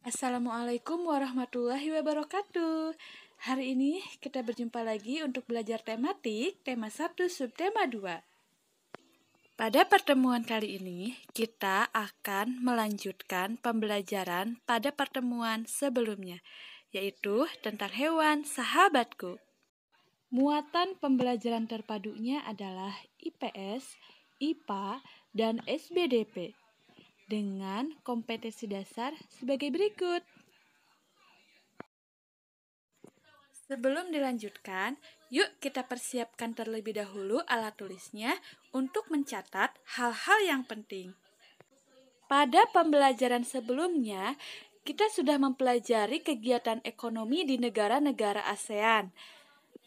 Assalamualaikum warahmatullahi wabarakatuh. Hari ini kita berjumpa lagi untuk belajar tematik, tema 1, subtema 2. Pada pertemuan kali ini, kita akan melanjutkan pembelajaran pada pertemuan sebelumnya, yaitu tentang hewan sahabatku. Muatan pembelajaran terpadunya adalah IPS, IPA, dan SBDP. Dengan kompetensi dasar sebagai berikut. Sebelum dilanjutkan, yuk kita persiapkan terlebih dahulu alat tulisnya untuk mencatat hal-hal yang penting. Pada pembelajaran sebelumnya, kita sudah mempelajari kegiatan ekonomi di negara-negara ASEAN.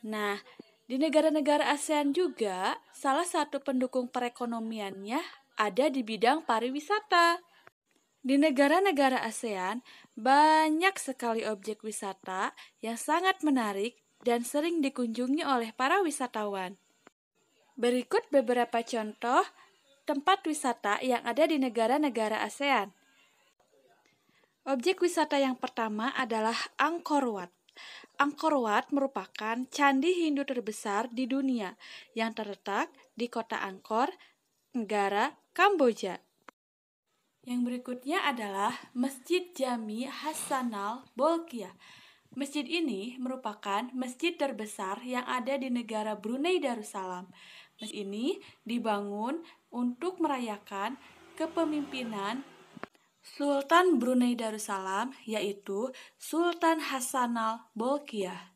Nah, di negara-negara ASEAN juga, salah satu pendukung perekonomiannya ada di bidang pariwisata. Di negara-negara ASEAN, banyak sekali objek wisata yang sangat menarik dan sering dikunjungi oleh para wisatawan. Berikut beberapa contoh tempat wisata yang ada di negara-negara ASEAN. Objek wisata yang pertama adalah Angkor Wat. Angkor Wat merupakan candi Hindu terbesar di dunia yang terletak di kota Angkor, negara Kamboja. Yang berikutnya adalah Masjid Jami Hassanal Bolkiah. Masjid ini merupakan masjid terbesar yang ada di negara Brunei Darussalam. Masjid ini dibangun untuk merayakan kepemimpinan Sultan Brunei Darussalam, yaitu Sultan Hassanal Bolkiah.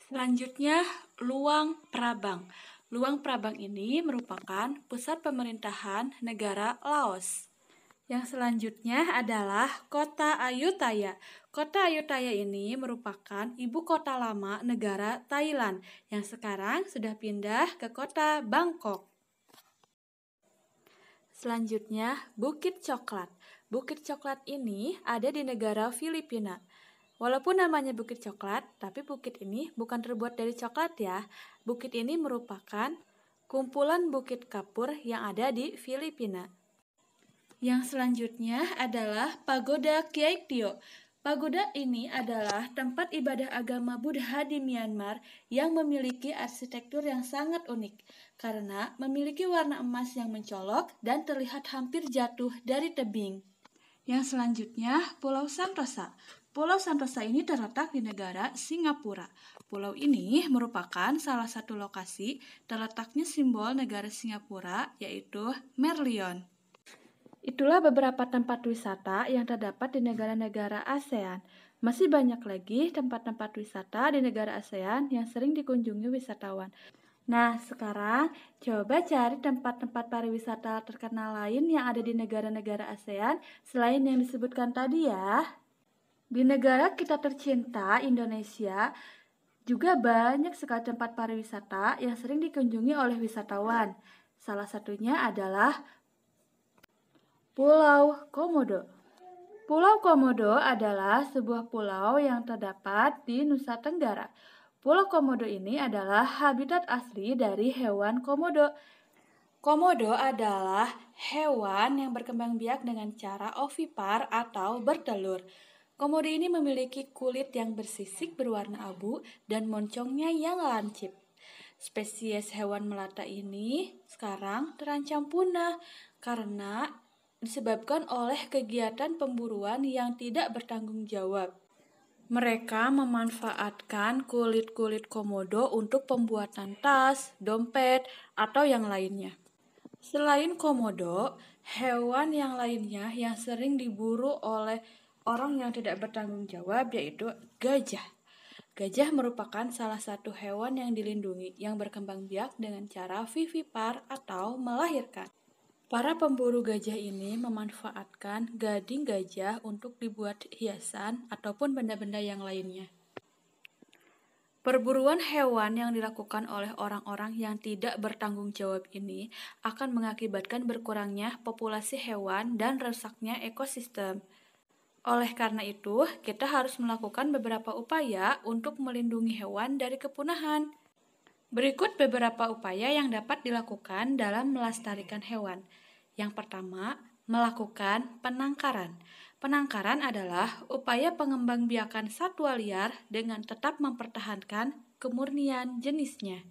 Selanjutnya, Luang Prabang. Luang Prabang ini merupakan pusat pemerintahan negara Laos. Yang selanjutnya adalah Kota Ayutthaya. Kota Ayutthaya ini merupakan ibu kota lama negara Thailand yang sekarang sudah pindah ke kota Bangkok. Selanjutnya, Bukit Coklat. Bukit Coklat ini ada di negara Filipina. Walaupun namanya Bukit Coklat, tapi bukit ini bukan terbuat dari coklat ya. Bukit ini merupakan kumpulan bukit kapur yang ada di Filipina. Yang selanjutnya adalah Pagoda Kiai Tio. Pagoda ini adalah tempat ibadah agama Buddha di Myanmar yang memiliki arsitektur yang sangat unik karena memiliki warna emas yang mencolok dan terlihat hampir jatuh dari tebing. Yang selanjutnya, Pulau Santosa. Pulau Santosa ini terletak di negara Singapura. Pulau ini merupakan salah satu lokasi terletaknya simbol negara Singapura, yaitu Merlion. Itulah beberapa tempat wisata yang terdapat di negara-negara ASEAN. Masih banyak lagi tempat-tempat wisata di negara ASEAN yang sering dikunjungi wisatawan. Nah, sekarang coba cari tempat-tempat pariwisata terkenal lain yang ada di negara-negara ASEAN selain yang disebutkan tadi ya. Di negara kita tercinta, Indonesia, juga banyak sekali tempat pariwisata yang sering dikunjungi oleh wisatawan. Salah satunya adalah Pulau Komodo. Pulau Komodo adalah sebuah pulau yang terdapat di Nusa Tenggara. Pulau Komodo ini adalah habitat asli dari hewan komodo. Komodo adalah hewan yang berkembang biak dengan cara ovipar atau bertelur. Komodo ini memiliki kulit yang bersisik berwarna abu dan moncongnya yang lancip. Spesies hewan melata ini sekarang terancam punah karena disebabkan oleh kegiatan pemburuan yang tidak bertanggung jawab. Mereka memanfaatkan kulit-kulit komodo untuk pembuatan tas, dompet, atau yang lainnya. Selain komodo, hewan yang lainnya yang sering diburu oleh orang yang tidak bertanggung jawab yaitu gajah. Gajah merupakan salah satu hewan yang dilindungi yang berkembang biak dengan cara vivipar atau melahirkan. Para pemburu gajah ini memanfaatkan gading gajah untuk dibuat hiasan ataupun benda-benda yang lainnya. Perburuan hewan yang dilakukan oleh orang-orang yang tidak bertanggung jawab ini akan mengakibatkan berkurangnya populasi hewan dan rusaknya ekosistem. Oleh karena itu, kita harus melakukan beberapa upaya untuk melindungi hewan dari kepunahan. Berikut beberapa upaya yang dapat dilakukan dalam melestarikan hewan. Yang pertama, melakukan penangkaran. Penangkaran adalah upaya pengembangbiakan satwa liar dengan tetap mempertahankan kemurnian jenisnya.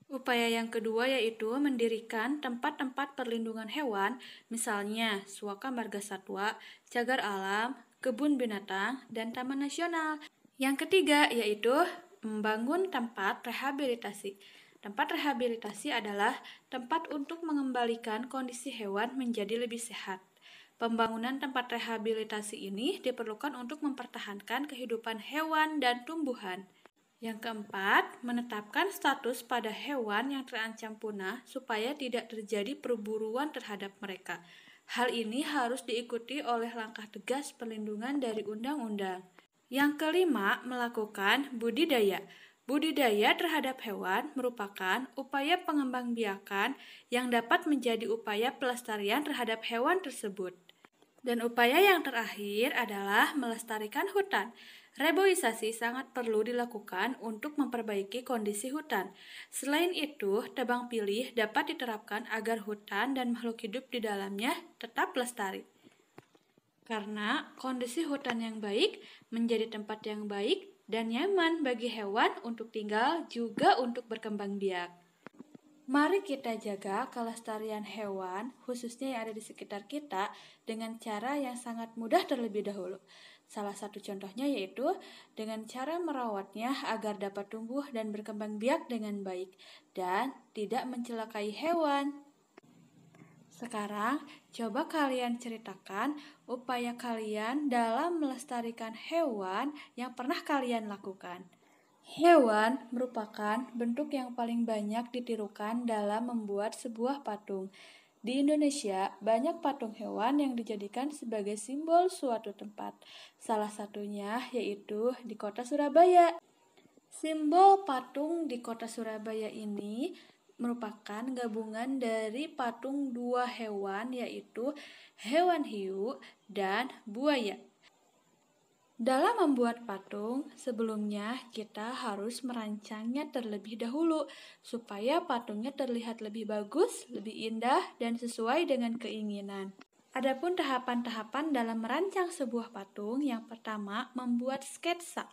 Upaya yang kedua yaitu mendirikan tempat-tempat perlindungan hewan, misalnya Suaka Marga Satwa, Cagar Alam, kebun binatang, dan taman nasional. Yang ketiga yaitu membangun tempat rehabilitasi. Tempat rehabilitasi adalah tempat untuk mengembalikan kondisi hewan menjadi lebih sehat. Pembangunan tempat rehabilitasi ini diperlukan untuk mempertahankan kehidupan hewan dan tumbuhan. Yang keempat, menetapkan status pada hewan yang terancam punah supaya tidak terjadi perburuan terhadap mereka. Hal ini harus diikuti oleh langkah tegas perlindungan dari undang-undang. Yang kelima, melakukan budidaya. Budidaya terhadap hewan merupakan upaya pengembangbiakan yang dapat menjadi upaya pelestarian terhadap hewan tersebut. Dan upaya yang terakhir adalah melestarikan hutan. Reboisasi sangat perlu dilakukan untuk memperbaiki kondisi hutan. Selain itu, tebang pilih dapat diterapkan agar hutan dan makhluk hidup di dalamnya tetap lestari. Karena kondisi hutan yang baik menjadi tempat yang baik dan nyaman bagi hewan untuk tinggal juga untuk berkembang biak. Mari kita jaga kelestarian hewan, khususnya yang ada di sekitar kita, dengan cara yang sangat mudah terlebih dahulu. Salah satu contohnya yaitu dengan cara merawatnya agar dapat tumbuh dan berkembang biak dengan baik, dan tidak mencelakai hewan. Sekarang, coba kalian ceritakan upaya kalian dalam melestarikan hewan yang pernah kalian lakukan. Hewan merupakan bentuk yang paling banyak ditirukan dalam membuat sebuah patung. Di Indonesia, banyak patung hewan yang dijadikan sebagai simbol suatu tempat. Salah satunya yaitu di kota Surabaya. Simbol patung di kota Surabaya ini merupakan gabungan dari patung dua hewan, yaitu hewan hiu dan buaya. Dalam membuat patung, sebelumnya kita harus merancangnya terlebih dahulu supaya patungnya terlihat lebih bagus, lebih indah, dan sesuai dengan keinginan. Adapun tahapan-tahapan dalam merancang sebuah patung, yang pertama membuat sketsa.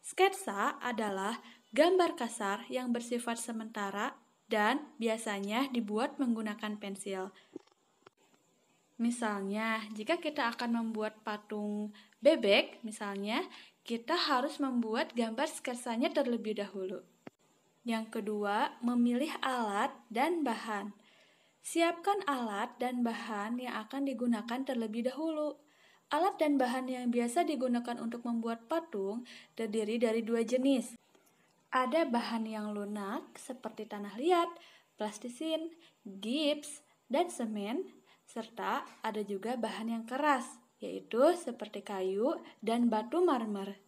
Sketsa adalah gambar kasar yang bersifat sementara dan biasanya dibuat menggunakan pensil. Misalnya, jika kita akan membuat patung bebek, misalnya, kita harus membuat gambar sketsanya terlebih dahulu. Yang kedua, memilih alat dan bahan. Siapkan alat dan bahan yang akan digunakan terlebih dahulu. Alat dan bahan yang biasa digunakan untuk membuat patung terdiri dari dua jenis. Ada bahan yang lunak seperti tanah liat, plastisin, gips, dan semen, serta ada juga bahan yang keras, yaitu seperti kayu dan batu marmer.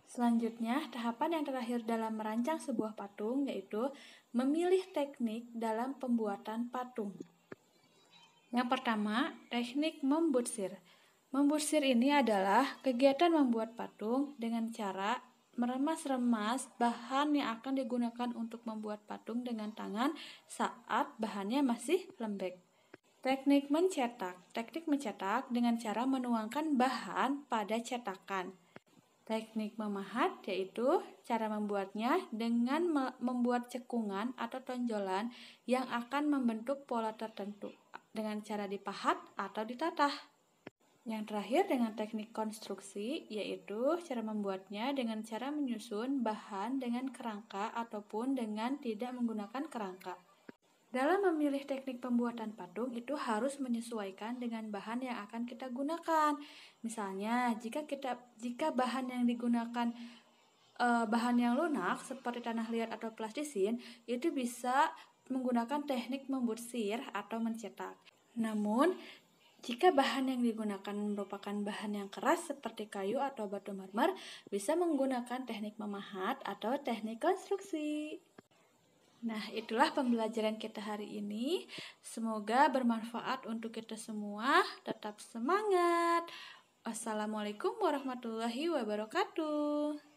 Selanjutnya, tahapan yang terakhir dalam merancang sebuah patung yaitu memilih teknik dalam pembuatan patung. Yang pertama, teknik membutsir. Membutsir ini adalah kegiatan membuat patung dengan cara meremas-remas bahan yang akan digunakan untuk membuat patung dengan tangan saat bahannya masih lembek. Teknik mencetak. Teknik mencetak dengan cara menuangkan bahan pada cetakan. Teknik memahat yaitu cara membuatnya dengan membuat cekungan atau tonjolan yang akan membentuk pola tertentu dengan cara dipahat atau ditatah. Yang terakhir dengan teknik konstruksi yaitu cara membuatnya dengan cara menyusun bahan dengan kerangka ataupun dengan tidak menggunakan kerangka. Dalam memilih teknik pembuatan patung itu harus menyesuaikan dengan bahan yang akan kita gunakan. Misalnya, jika bahan yang digunakan bahan yang lunak seperti tanah liat atau plastisin, itu bisa menggunakan teknik membutsir atau mencetak. Namun, jika bahan yang digunakan merupakan bahan yang keras seperti kayu atau batu marmer, bisa menggunakan teknik memahat atau teknik konstruksi. Nah, itulah pembelajaran kita hari ini. Semoga bermanfaat untuk kita semua. Tetap semangat. Wassalamualaikum warahmatullahi wabarakatuh.